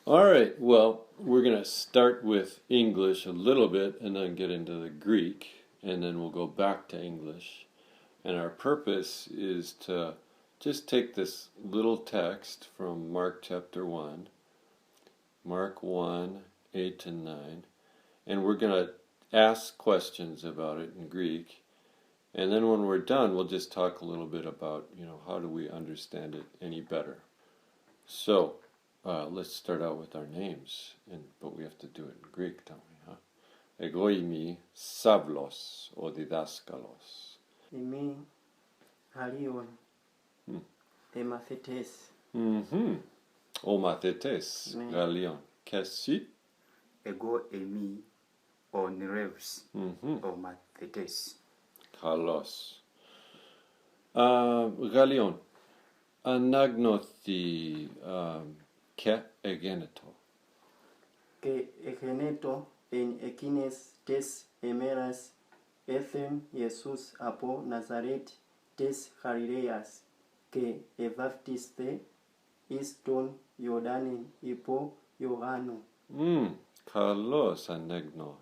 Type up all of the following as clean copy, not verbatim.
All right, well, we're going to start with English a little bit and then get into the Greek, and then we'll go back to English. And our purpose is to just take this little text from Mark chapter 1, Mark 1, 8 and 9, and we're going to ask questions about it in Greek. And then when we're done, we'll just talk a little bit about, how do we understand it any better. So, let's start out with our names, but we have to do it in Greek, don't we? Huh? Egoimi Savlos or Didaskalos. Imi Halion Emathetes. O Mathetes, Galion. Kesi? Ego emi o nerevs o mathetes. Kalos. Galion. Anagnothi ke egeneto. Que egeneto en ekines tes emeras ethem Jesus apo Nazaret tes Galileas que evaptiste iston Jordanen ipo Johano. Kalos anagnon.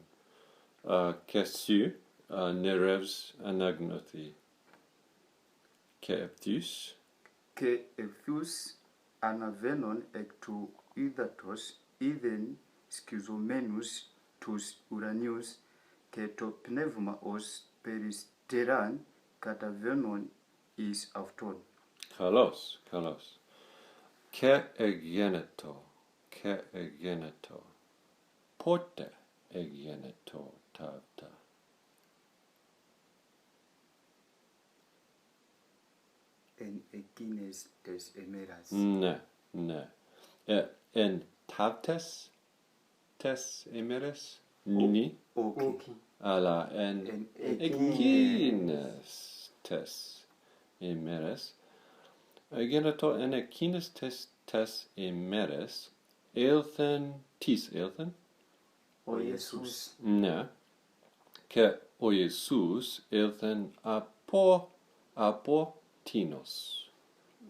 Kesu nerevs anagnothi. Ke eptus. Que epthus anavenon ectu idatos even schizomenus tus uranius que to pneumaos peristeran catavenon is auton. Kalos. Ke egeneto. Pote egeneto tavta. En ekines tes emeras. Ne. En tavtes tes emeres nini. Okay. Ala en ekines tes emeres. Egeneto en ekines tes emeres. Elthen. O Jesus. Ne. Ke o Jesus elthen apo tinos.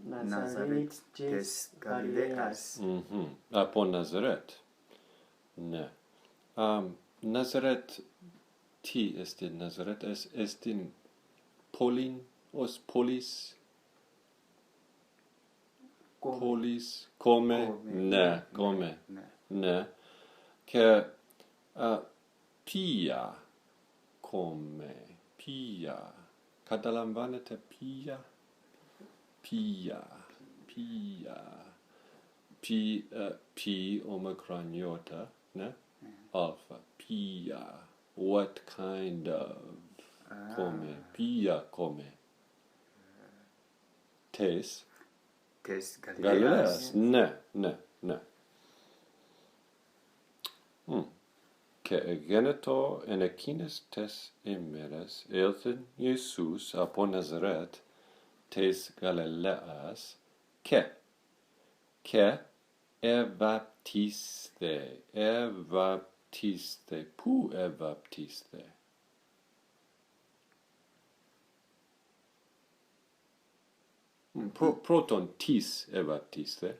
Nazaret tes Galileas. Apo Nazaret. Ne. Nazaret ti estin Nazaret estin polis come. Ne. Ke pia come. Catalan vanete pia. P omicron iota, ne? Alpha. Pia. What kind of come? Pia come. Tes Galileas. Ne. Que egeneto en ekines tes emeres elthen Jesus apo Nazaret tes Galileas que evaptiste pu evaptiste. Proton tis evaptiste.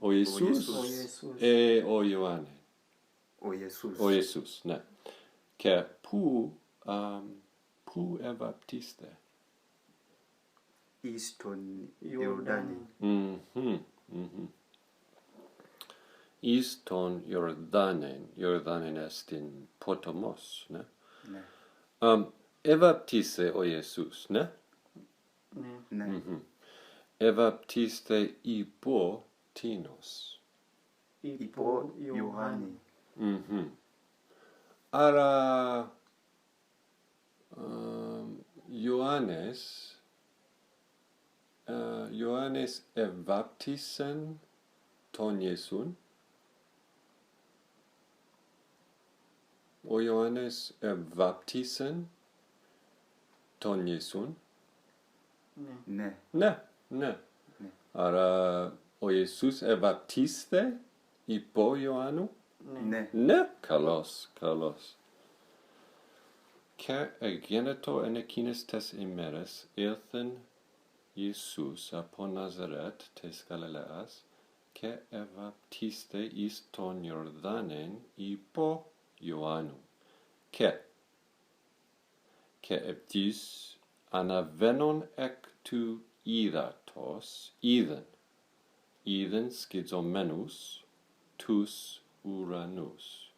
O Jesus e o Ioane. O Jesus. O Jesus, ne. Que pu evaptiste. Iston Jordanen. Iston Jordanen est in Potamos, ne? Evaptiste o Jesus, ne? Ne. Evaptiste ipo tinos. Ipo Johani. Ara Ioannes evaptisen ton Iesun. O Ioannes evaptisen ton Iesun. Ne. Ara o Jesus evaptiste ipo Ioannu? Ne. Kalos. Ke egeneto en ekines tes emeres elthen Jesus από Ναζαρέτ της Γαλιλαίας και ευαπτίστε εις τον Ιορδάνην υπό Ιωάννου και επτής αναβαίνον εκ του ύδατος είδεν σκιζωμένους τους ουρανούς.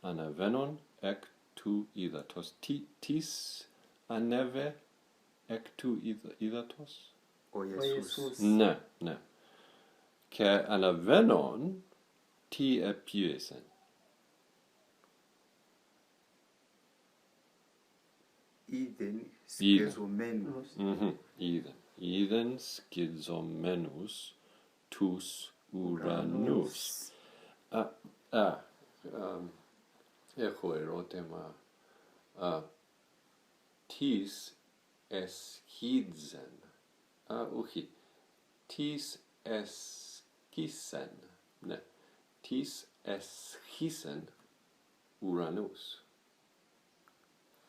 Αναβαίνον εκ του ύδατος. Τις ανέβε εκ του ύδατος. Ο Ο Ιησούς. Ιησούς. Ναι, ναι. Και αναβαίνον τι επίεσεν. Είδεν σκεζωμένους. Είδεν σκιζωμένους τους ουρανούς. Έχω ερώτημα. Τις εσχίζεν. Όχι. Τις εσκίσεν. Ναι. Τις εσχίσεν ουρανούς.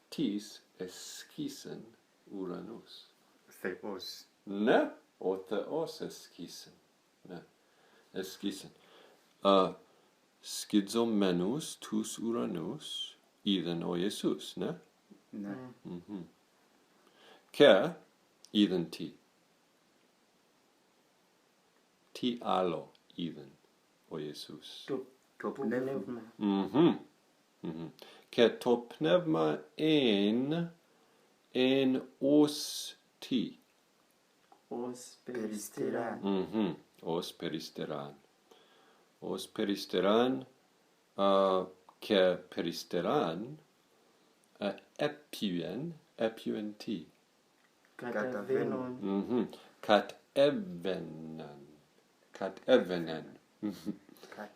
Τις εσχίσεν ουρανούς. Θεός. Ναι, ο Θεός εσκίσεν. Ναι, εσκίσεν. Σκιζωμένους τους ουρανούς είδεν ο Ιησούς, ναι. Ναι. Και είδεν τι. Τι άλλο είδεν ο Ιησούς. Το πνεύμα. Και το πνεύμα εν ως τι. Ως Περιστεράν. περιστεράν. Ως περιστεράν. Ως περιστεράν και περιστεράν έπιεν τι. Καταβαίνον.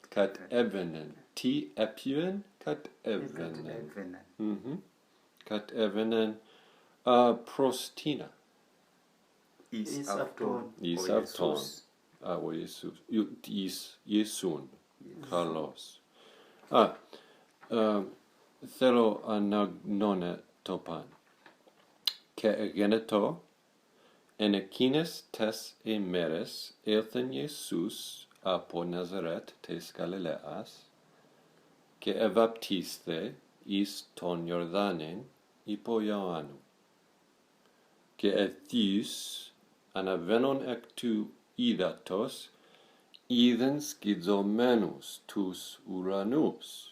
Κατέβαινεν. Τι έπιεν κατέβαινεν. Έβαιναν. Κατέβαινεν προς τίνα. Εις αυτόν. Εις ο αυτόν. Ιησούς. Ο Ιησούς. Εις Ιησούν. Καλώς. Θέλω αναγνώνε το παν. Και εγένετο εν εκείνες τες ημέρες ήλθεν Ιησούς από Ναζαρέτ της Γαλιλαίας και ευαπτίσθε εις τον Ιορδάνην υπό Ιωάννου. Και ευθύς αναβαίνον εκ του ύδατος είδεν σκιζωμένους τους ουρανούς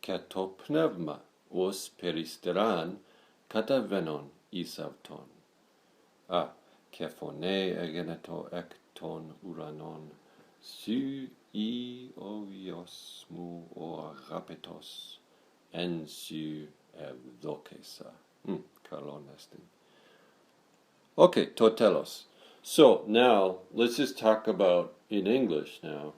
και το πνεύμα ως περιστεράν καταβαίνον εις αυτόν. Και φωνέ εγένετο εκ των ουρανών σου ή ο Υιός μου ο αγαπητός εν σου ευδόκησα. Καλό νέστην. Okay, to telos. So now let's just talk about in English now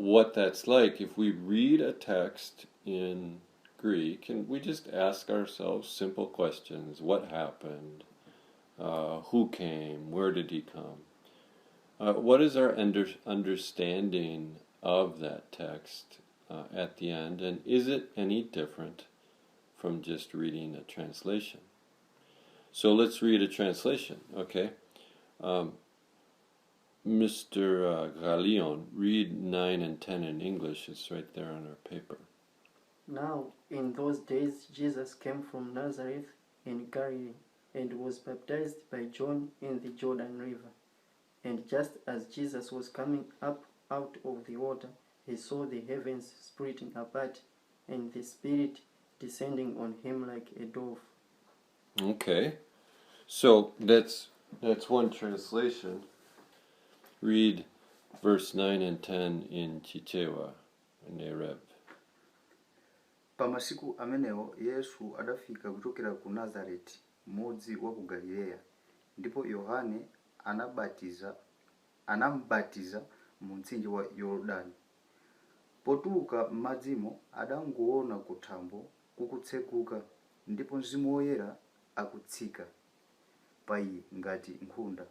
what that's like if we read a text in Greek and we just ask ourselves simple questions. What happened? Who came? Where did he come? What is our understanding of that text at the end? And is it any different from just reading a translation? So let's read a translation, okay? Mr. Galion, read 9 and 10 in English. It's right there on our paper. Now, in those days, Jesus came from Nazareth in Galilee and was baptized by John in the Jordan River. And just as Jesus was coming up out of the water, he saw the heavens splitting apart and the Spirit descending on him like a dove. Okay, so that's one translation. Read verse 9 and 10 in Chichewa, Nereb. Pamasiku amenewo Yesu adafika kuchokera ku Nazareti, mudzi wa ku Galileya, ndipo Yohane anambatiza mu mtsinje wa Yorodani. Potuluka m'madzimo adangoona kuthambo kukutseguka ndipo Mzimu Woyera akutsika pa iye ngati nkhunda.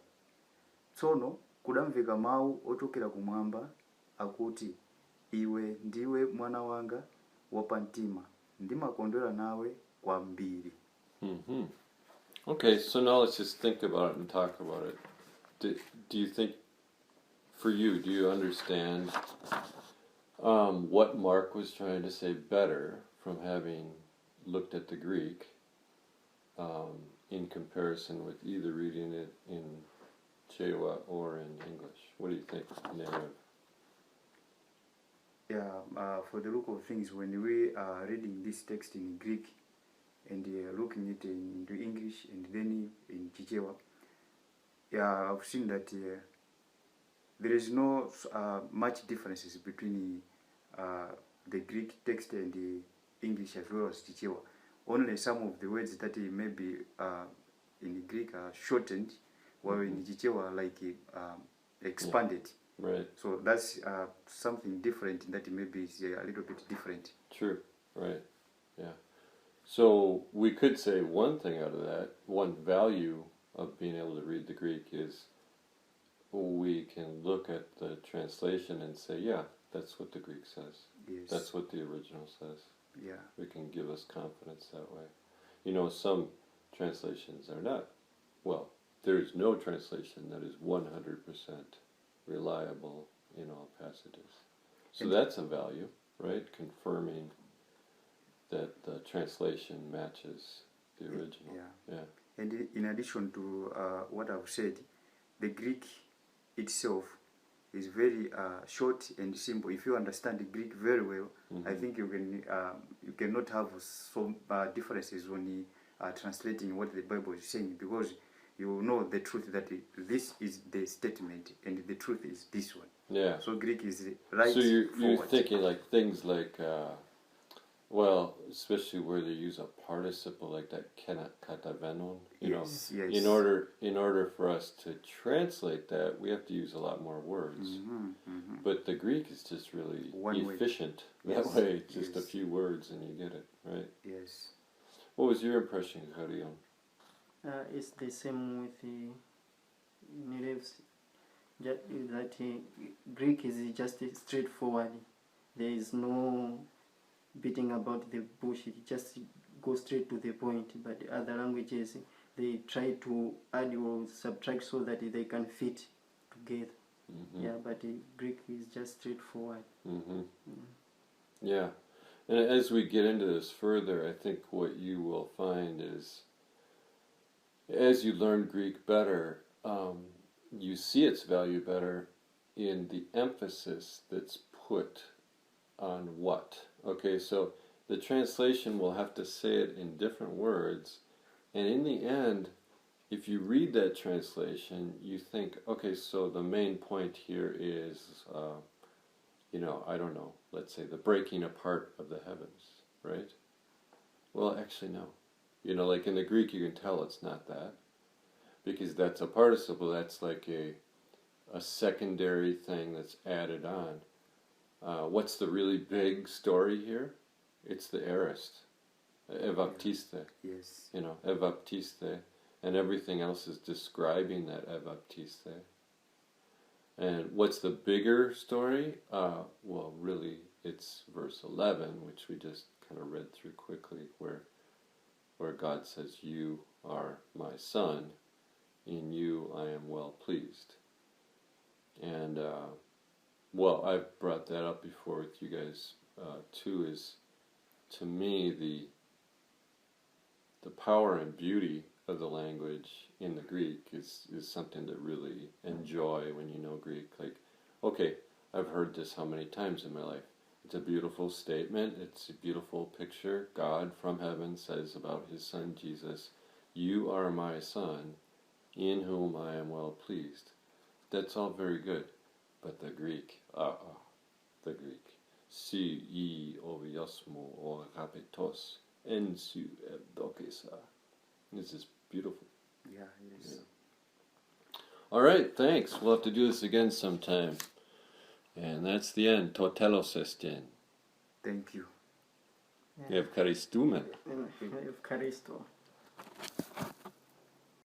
Tsono kudamveka mawu ochokera kumwamba akuti, iwe ndiwe mwana wanga wapamtima, ndimakondwera nawe kwambiri. Okay, so now let's just think about it and talk about it. Do you think, for you, do you understand what Mark was trying to say better from having looked at the Greek in comparison with either reading it in Chewa or in English? What do you think, Nerev? Yeah, for the look of things, when we are reading this text in Greek and looking it into English and then in Chichewa, yeah, I've seen that there is no much differences between the Greek text and the English as well as Chichewa. Only some of the words that maybe in Greek are shortened, while in Chichewa like expanded. Right. So that's something different that maybe is a little bit different. True. Right. Yeah. So we could say one thing out of that, one value of being able to read the Greek is we can look at the translation and say, yeah, that's what the Greek says. Yes. That's what the original says. Yeah. It can give us confidence that way. You know, some translations are not. Well, there is no translation that is 100% reliable in all passages. So that's a value, right? Confirming that the translation matches the original. Yeah. And in addition to what I've said, the Greek itself is very short and simple. If you understand the Greek very well, I think you cannot have some differences when translating what the Bible is saying, because you know the truth that this is the statement and the truth is this one. Yeah. So Greek is right. So you're forward. thinking like things like, well, especially where they use a participle like that, katavenon. Yes. In order for us to translate that, we have to use a lot more words. But the Greek is just really efficient that way. Just a few words and you get it, right? Yes. What was your impression, Harion? It's the same with the Nerev's. That Greek is just straightforward. There is no beating about the bush. It just goes straight to the point. But the other languages, they try to add or subtract so that they can fit together. Yeah, but the Greek is just straightforward. Yeah. And as we get into this further, I think what you will find is, as you learn Greek better, you see its value better in the emphasis that's put on what. Okay, so the translation will have to say it in different words, and in the end, if you read that translation, you think, okay, so the main point here is, I don't know, let's say the breaking apart of the heavens, right? Well, actually, no. Like in the Greek, you can tell it's not that, because that's a participle. That's like a secondary thing that's added on. What's the really big story here? It's the aorist, evaptiste. Yes. Evaptiste, and everything else is describing that evaptiste. And what's the bigger story? Well, really, it's verse 11, which we just kind of read through quickly, where God says, "You are my son, in you I am well pleased." And, well, I've brought that up before with you guys, too, is, to me, the power and beauty of the language in the Greek is something to really enjoy when you know Greek. Like, okay, I've heard this how many times in my life. It's a beautiful statement. It's a beautiful picture. God from heaven says about his son Jesus, "You are my son, in whom I am well pleased." That's all very good. But the Greek, the Greek. Si I oviosmo o rapetos ensu evdokesa. This is beautiful. Yeah, yes. Yeah. All right, thanks. We'll have to do this again sometime. And that's the end. Totelos estin. Thank you. Evcharistumen. Evcharisto.